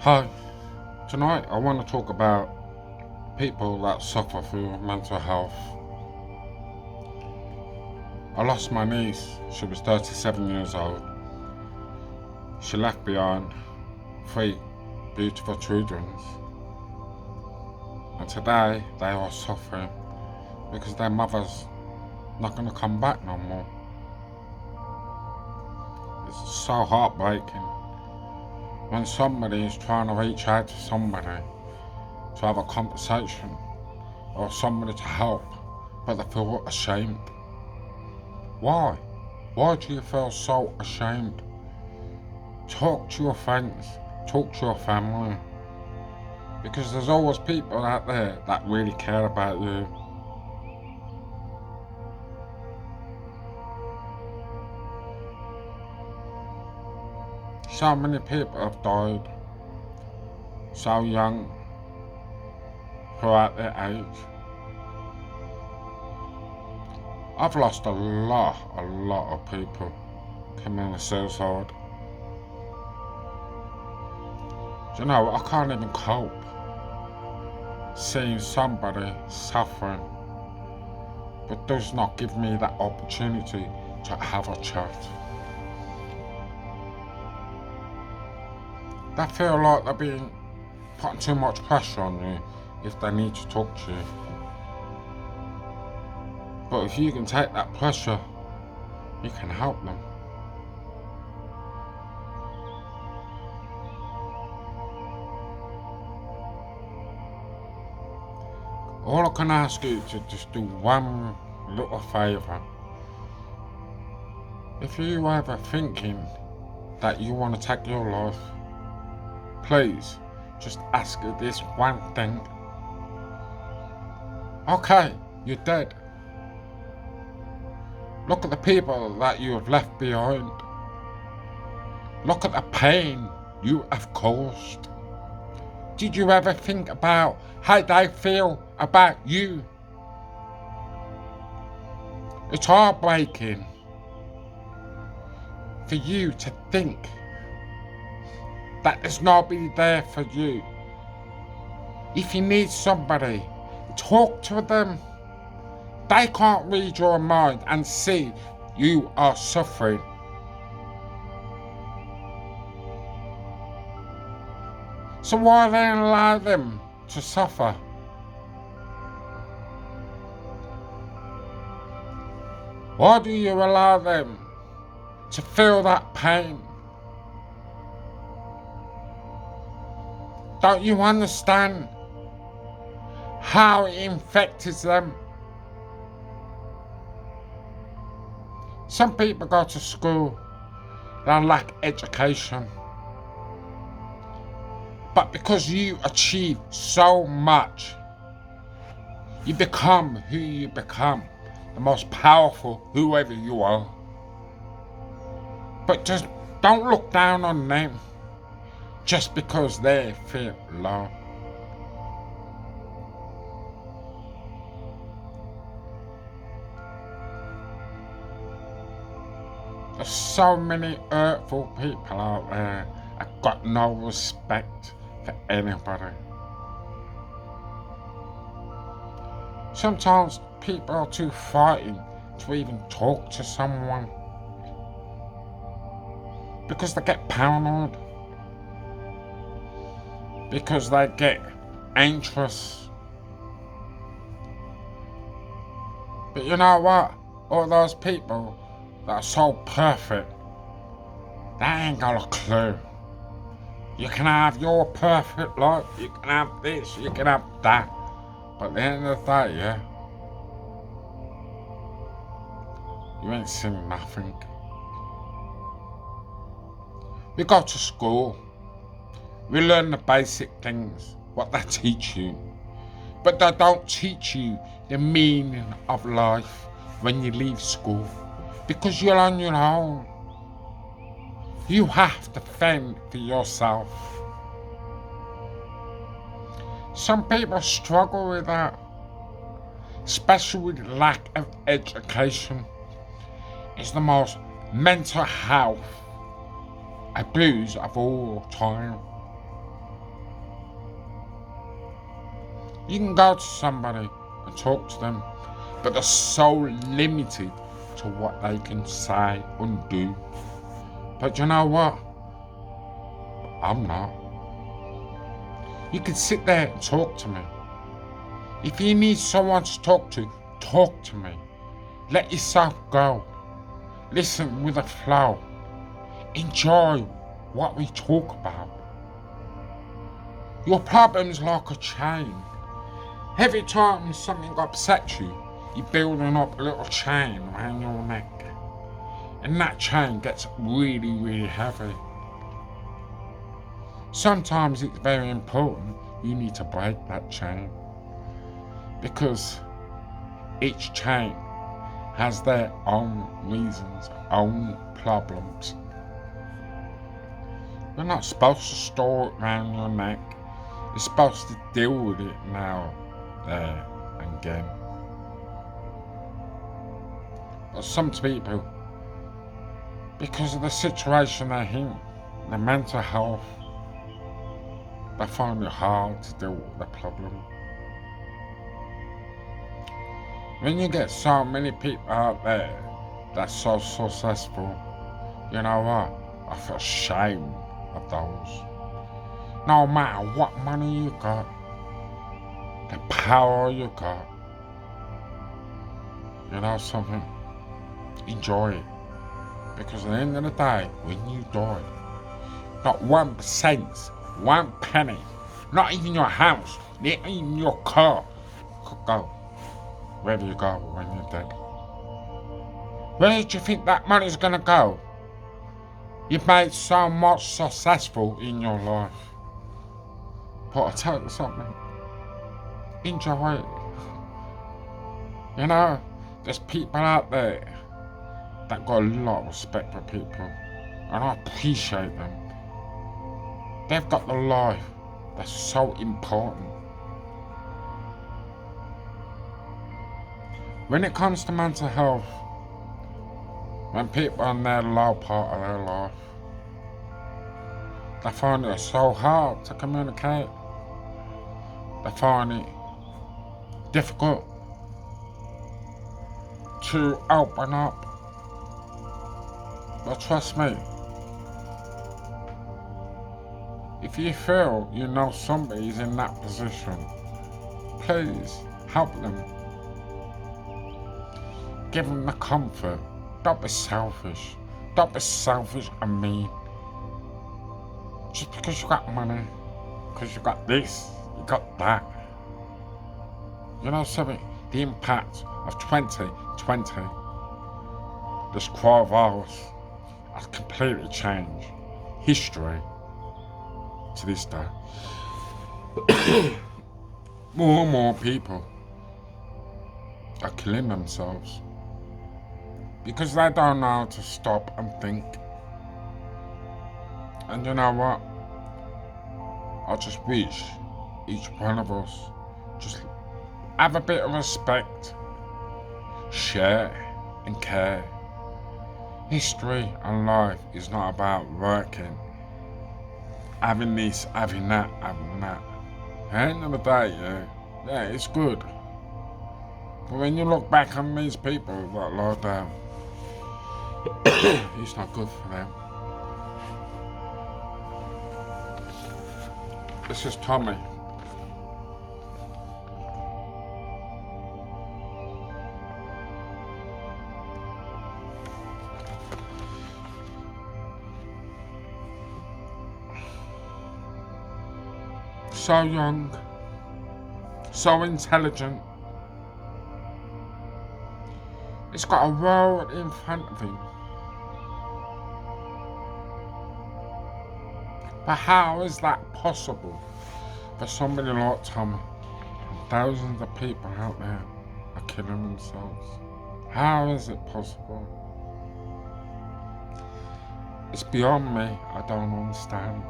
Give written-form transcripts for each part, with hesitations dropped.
Hi, tonight I want to talk about people that suffer through mental health. I lost my niece, she was 37 years old. She left behind three beautiful children, and today they are suffering because their mother's not going to come back no more. It's so heartbreaking when somebody is trying to reach out to somebody to have a conversation or somebody to help, but they feel ashamed. Why? Why do you feel so ashamed? Talk to your friends, talk to your family, because there's always people out there that really care about you. So many people have died so young, throughout their age. I've lost a lot of people committing suicide. Do you know, I can't even cope seeing somebody suffering, but does not give me that opportunity to have a chat. They feel like they're being putting too much pressure on you if they need to talk to you. But if you can take that pressure, you can help them. All I can ask you to just do one little favour. If you ever thinking that you want to take your life, please just ask you this one thing. Okay, you're dead. Look at the people that you have left behind. Look at the pain you have caused. Did you ever think about how they feel about you? It's heartbreaking for you to think that there's nobody there for you. If you need somebody, talk to them. They can't read your mind and see you are suffering. So why then allow them to suffer? Why do you allow them to feel that pain? Don't you understand how it infected them? Some people go to school, they lack education. But because you achieve so much, you become who you become, the most powerful whoever you are. But just don't look down on them just because they feel low. There's so many hurtful people out there that got no respect for anybody. Sometimes people are too frightened to even talk to someone because they get paranoid, because they get anxious. But you know what? All those people that are so perfect, they ain't got a clue. You can have your perfect life, you can have this, you can have that. But at the end of the day, yeah, you ain't seen nothing. We go to school, we learn the basic things, what they teach you. But they don't teach you the meaning of life when you leave school, because you're on your own. You have to fend for yourself. Some people struggle with that, especially with lack of education. It's the most mental health abuse of all time. You can go to somebody and talk to them, but they're so limited to what they can say and do. But you know what? I'm not. You can sit there and talk to me. If you need someone to talk to me. Let yourself go. Listen with a flow. Enjoy what we talk about. Your problem's like a chain. Every time something upsets you, you're building up a little chain around your neck. And that chain gets really, really heavy. Sometimes it's very important you need to break that chain. Because each chain has their own reasons, own problems. You're not supposed to store it around your neck. You're supposed to deal with it now, there, and again. But some people, because of the situation they're in, their mental health, they find it hard to deal with the problem. When you get so many people out there that's so successful, you know what? I feel ashamed of those. No matter what money you got, the power you got, you know something? Enjoy it. Because at the end of the day, when you die, not 1%, 1 penny, not even your house, not even your car could go. Where do you go when you're dead? Where do you think that money's gonna go? You've made so much successful in your life. But I'll tell you something. Enjoy it. You know, there's people out there that got a lot of respect for people. And I appreciate them. They've got the life that's so important. When it comes to mental health, when people are in their low part of their life, they find it so hard to communicate. They find it difficult to open up. But trust me, if you feel you know somebody's in that position, please help them. Give them the comfort. Don't be selfish. Don't be selfish and mean. Just because you got money, because you got this, you got that. You know something? The impact of 2020, this coronavirus, has completely changed history to this day. More and more people are killing themselves because they don't know how to stop and think. And you know what? I just wish each one of us just have a bit of respect, share and care. History and life is not about working, having this, having that, having that. At the end of the day, yeah, it's good. But when you look back on these people that lie down, it's not good for them. This is Tommy. So young, so intelligent. He's got a world in front of him. But how is that possible for somebody like Tommy? And thousands of people out there are killing themselves. How is it possible? It's beyond me. I don't understand.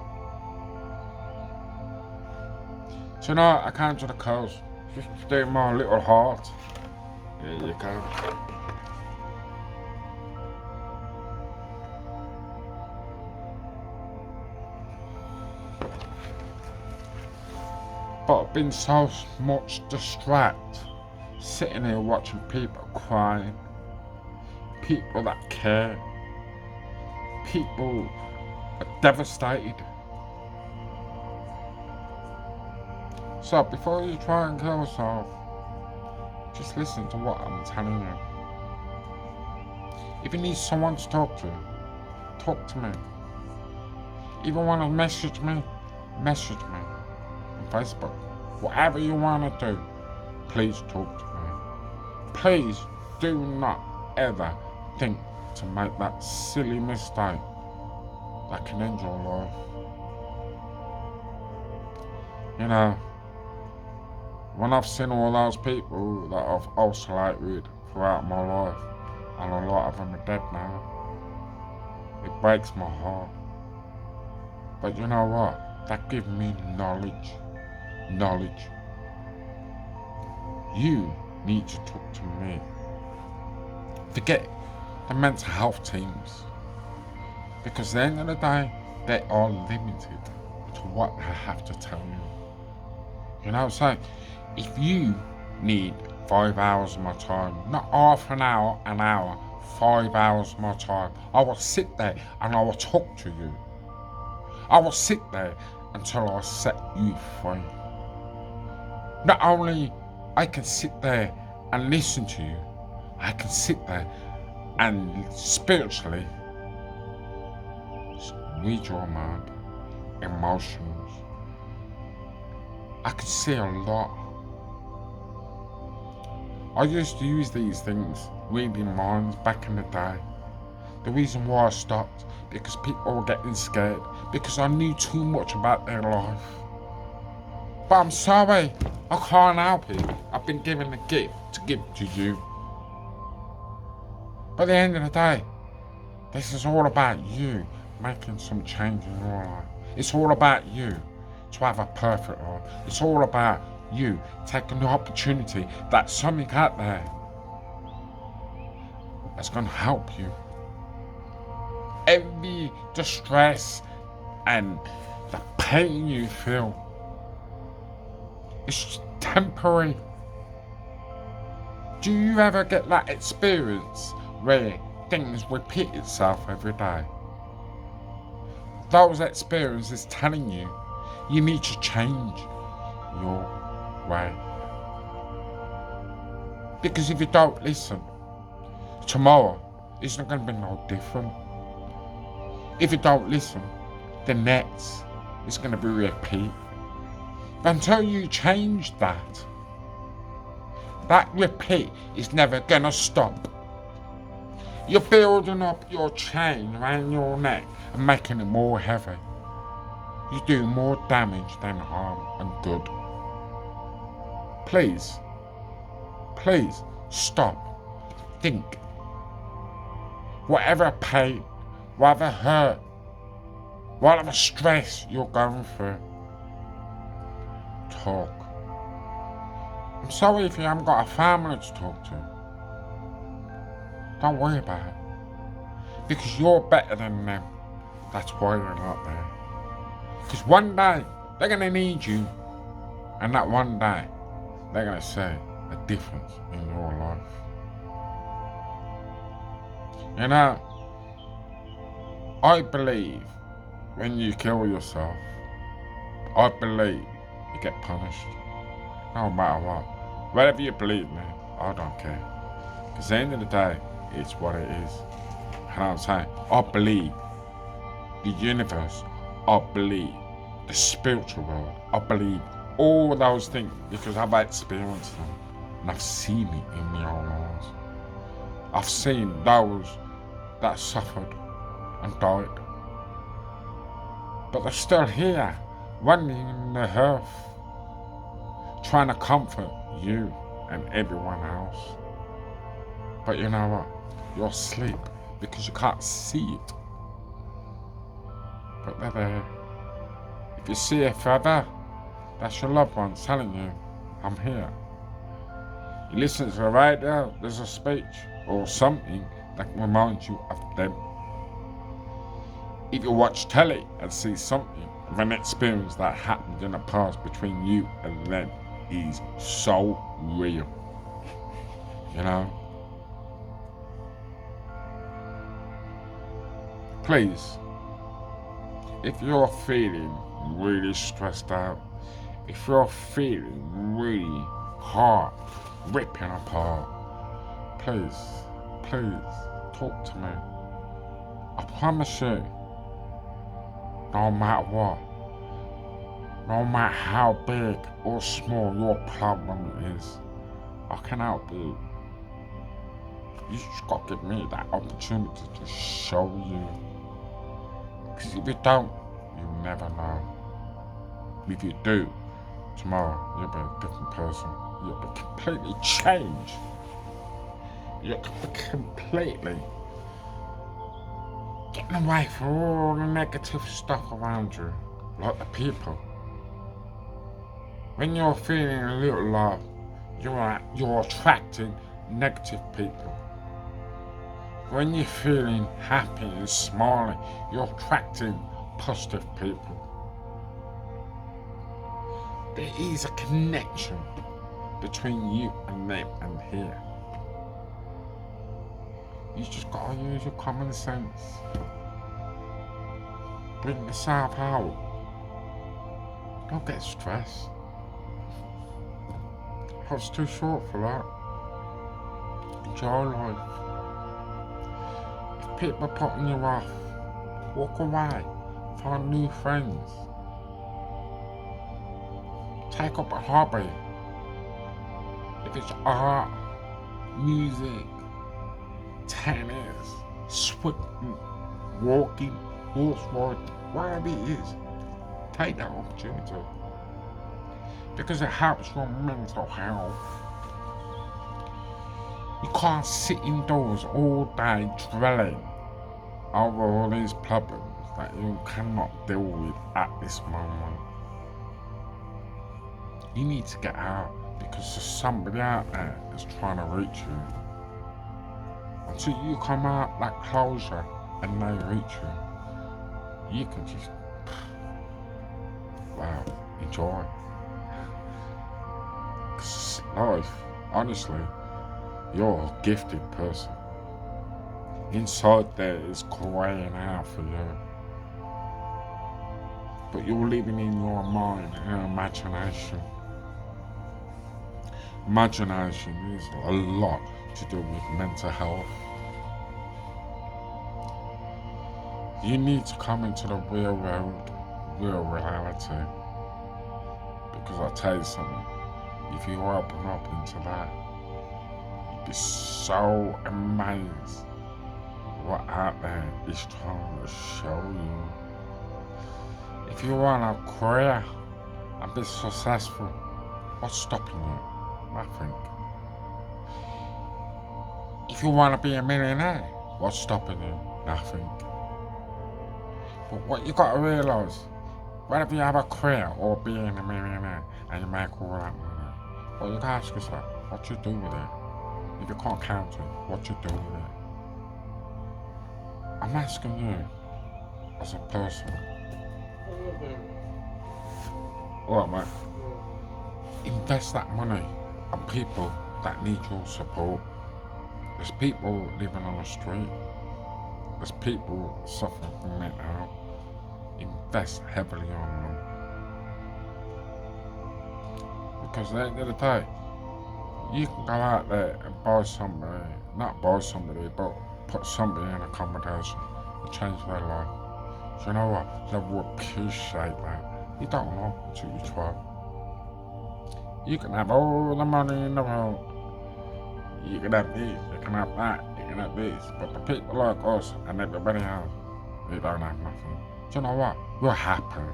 So now I came to the coast, just to do my little heart. There you go. But I've been so much distracted, sitting here watching people crying, people that care, people are devastated. So before you try and kill yourself, just listen to what I'm telling you. If you need someone to talk to me. If you want to message me on Facebook. Whatever you want to do, please talk to me. Please do not ever think to make that silly mistake that can end your life. You know, when I've seen all those people that I've isolated throughout my life, and a lot of them are dead now, it breaks my heart. But you know what? That gives me knowledge. You need to talk to me. Forget the mental health teams, because at the end of the day, they are limited to what they have to tell you. You know what I'm saying? If you need 5 hours of my time, not half an hour, 5 hours of my time, I will sit there and I will talk to you. I will sit there until I set you free. Not only I can sit there and listen to you, I can sit there and spiritually read your mind, emotions. I can see a lot. I used to use these things, reading minds, back in the day. The reason why I stopped, because people were getting scared, because I knew too much about their life. But I'm sorry, I can't help it. I've been given a gift to give to you. But at the end of the day, this is all about you making some change in your life. It's all about you to have a perfect life. It's all about you taking the opportunity that something out there that's going to help you. Every distress and the pain you feel, it's temporary. Do you ever get that experience where things repeat itself every day? Those experiences telling you you need to change your way. Because if you don't listen, tomorrow it's not going to be no different. If you don't listen, the next is going to be repeat. But until you change that repeat is never going to stop. You're building up your chain around your neck and making it more heavy. You do more damage than harm and good. Please stop. Think. Whatever pain, whatever hurt, whatever stress you're going through, talk. I'm sorry if you haven't got a family to talk to. Don't worry about it. Because you're better than them. That's why you're not there. Because one day, they're going to need you. And that one day, they're going to see a difference in your life. You know, I believe when you kill yourself, I believe you get punished. No matter what. Whatever you believe, man, I don't care. Because at the end of the day, it's what it is. You know what I'm saying? I believe the universe. I believe the spiritual world. I believe all those things because I've experienced them. And I've seen it in my own eyes. I've seen those that suffered and died. But they're still here, running in the earth, trying to comfort you and everyone else. But you know what? You're asleep because you can't see it. But they're there. If you see a feather, that's your loved one telling you, I'm here. You listen to the radio, there's a speech or something that reminds you of them. If you watch telly and see something of an experience that happened in the past between you and them is so real. You know? Please, if you're feeling really stressed out, if you're feeling really heart ripping apart, please talk to me. I promise you, no matter what, no matter how big or small your problem is, I can help you. You just got to give me that opportunity to show you. Because if you don't, you never know. If you do, tomorrow you'll be a different person. You'll be completely changed. You'll be completely getting away from all the negative stuff around you, like the people. When you're feeling a little low, you're attracting negative people. When you're feeling happy and smiling, you're attracting positive people. There is a connection between you and them and here. You just gotta use your common sense. Bring yourself out. Don't get stressed. Life's too short for that. Enjoy life. If people are putting you off, walk away. Find new friends. Take up a hobby. If it's art, music, tennis, swimming, walking, horse riding, whatever it is, take that opportunity. Because it helps your mental health. You can't sit indoors all day dwelling over all these problems that you cannot deal with at this moment. You need to get out because there's somebody out there that's trying to reach you. Until you come out that closure and they reach you, you can just, wow, enjoy. Because life, honestly, you're a gifted person. Inside there is crying out for you. But you're living in your mind and imagination. Imagination is a lot to do with mental health. You need to come into the real world, real reality. Because I'll tell you something, if you open up into that, you'd be so amazed what out there is trying to show you. If you want a career and be successful, what's stopping you? Nothing. If you want to be a millionaire, what's stopping you? Nothing. But what you got to realise, whether you have a career or being a millionaire and you make all that money, well, you can ask yourself, what you do with it? If you can't count it, what you do with it? I'm asking you, as a person. Alright, mate. Invest that money on people that need your support. There's people living on the street. There's people suffering from mental health. Invest heavily on them. Because at the end of the day, you can go out there and buy somebody, not buy somebody, but put somebody in accommodation and change their life. So you know what? They will appreciate that. You don't know until you try. You can have all the money in the world. You can have this, you can have that, you can have this. But the people like us and everybody else, we don't have nothing. Do you know what? We're happy.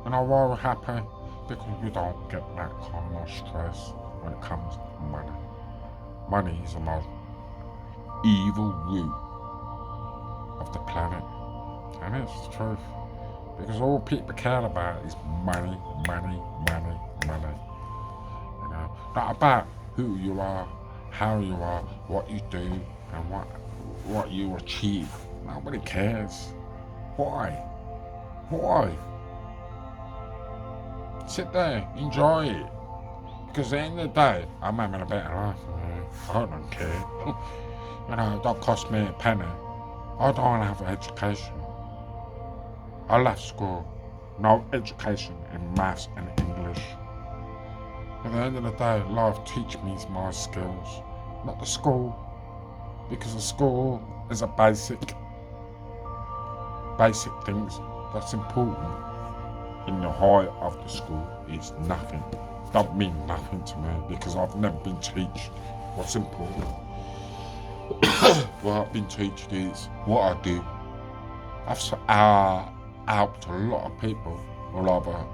You know why we're happy? Because we don't get that kind of stress when it comes to money. Money is the most evil root of the planet. And it's the truth. Because all people care about is money, money, money, money. You know, not about who you are, how you are, what you do, and what you achieve. Nobody cares. Why? Why? Sit there, enjoy it. Because at the end of the day, I'm having a better life. I don't care. You know, it don't cost me a penny. I don't have education. I left school. No education in maths and English. At the end of the day, life teaches me my skills, not the school. Because the school is a basic things that's important. In the height of the school is nothing. Don't mean nothing to me because I've never been taught what's important. What I've been taught is what I do. I've helped a lot of people all over